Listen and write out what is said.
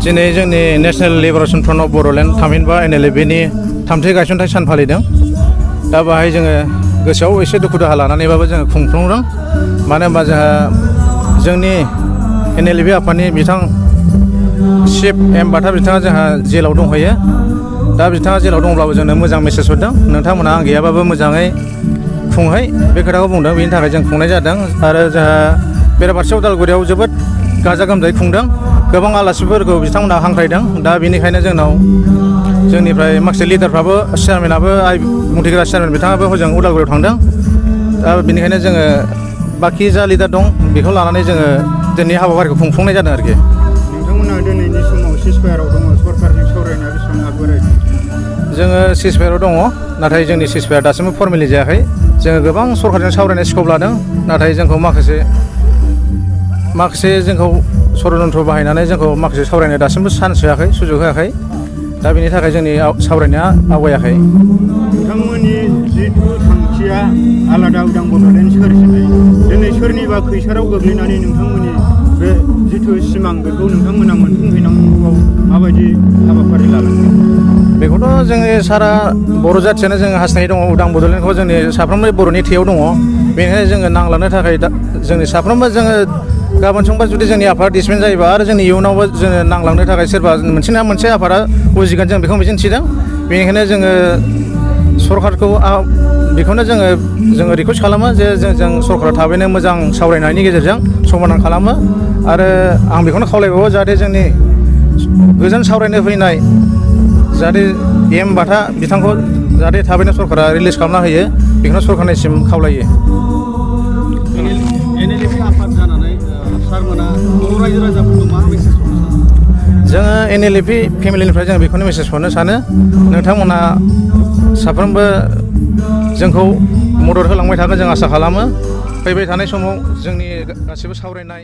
दिनै जोंनि national liberation front of Bodoland थामहिनबा NLFनि थामथि गायसनथाइ सान फालिदों। दा बाहाय जोङो गोसोआव एसे दुखु दाहा लानानैबाबो जोङो खुंफुंदों। मानो होनबा जोंहा जोंनि NLF आफादनि बिथां चिफ एम बाथा बिथाङा जोंहा जेलाव दंहैयो। दा बिथाङा जेलाव दंब्लाबो जोंनो मोजां मेसेज हरदों, नोंथांमोना आं गैयाबाबो मोजाङै खुंहै, बे खोथाखौ बुंदों। बेनि थाखाय जों खुंनाय जादों। आरो जोंहा बेराफारसे उदालगुरियाव जोबोद गाजा गोमजायै खुंदों। गोबां आलासिफोरखौ बिथांमोना हांख्रायदों। दा बेनिखायनो जोंनाव जोंनिफ्राय माखासे लिडारफ्राबो चेयारमेनाबो बुंथिग्रा चेयारमेन बिथाङाबो हजों उदालगुरियाव थांदों। दा बेनिखायनो जोङो बाखि जा लिडार दं बेखौ लानानै जोङो दिनै हाबाफारिखौ खुंफुंनाय जादों आरोखि। नोंथांमोना दिनैनि समाव सिजफायाराव दङ, सरकारजों सावरायनाया बेसेबां आगबाराय? जोङो सिजफायाराव दङ, नाथाय जोंनि सिजफायार दासिमबो फर्मेलि जायाखै। जोङो गोबां सरकारजों सावरायनाय स्कप लादों, नाथाय जोंखौ माखासे जोंखौ षड्यन्त्र बाहायनानै जोंखौ माखासे सावरायनो दासिमबो चान्स होआखै, सुजुग होआखै। दा बेनि थाखाय जोंनि सावरायनाया आवगायाखै। नोंथांमोननि जिथु थांखिया आलादा उदां बड'लेण्ड सोरजिनाय, दिनै सोरनिबा खैसाराव गोग्लैनानै नोंथांमोननि बे जिथु सिमां बेखौ नोंथांमोना मोनफुंहैनांगौआव माबायदि हाबाफारि लालांदों? बेखौथ' जोंनि सारा बर' जाथियानो जोङो हास्थायनाय दङ। उदां बड'लेण्डखौ जोंनि साफ्रोमबो बर'नि थैयाव दङ। बेनिखायनो जोङो नांलांनो थाखाय जोंनि साफ्रोमबो जोङो गाबोन समबा जुदि जोंनि आफादा डिसमेन्ट जायोबा आरो जोंनि इयुनावबो जोङो नांलांनो थाखाय सोरबा मोनसे ना मोनसे आफादा उजिगोन, जों बेखौ मिजिंथिदों। बेनिखायनो जोङो सरकारखौ बेखौनो जोङो रिकुवेस्ट खालामो जे जों सरकारा थाबैनो मोजां सावरायनायनि गेजेरजों समाधान खालामो। आरो आं बेखौनो खावलायबावो जाहाथे जोंनि गोजोन सावरायनो फैनाय जाहाथे एम बाथा बिथांखौ जाहाथे थाबैनो सरकारा रिलिज खालामना होयो, बेखौनो सरकारनिसिम खावलायो। NLF आफाद जानानै सारमोना बर' रायजो राजाफोरखौ मा मेसेज हरनो सानो? जोङो NLF फेमिलिनिफ्राय जों बेखौनो मेसेज हरनो सानो, नोंथांमोना साफ्रोमबो जोंखौ मदद होलांबाय थागोन जों आसा खालामो। फैबाय थानाय समाव जोंनि गासिबो सावरायनाय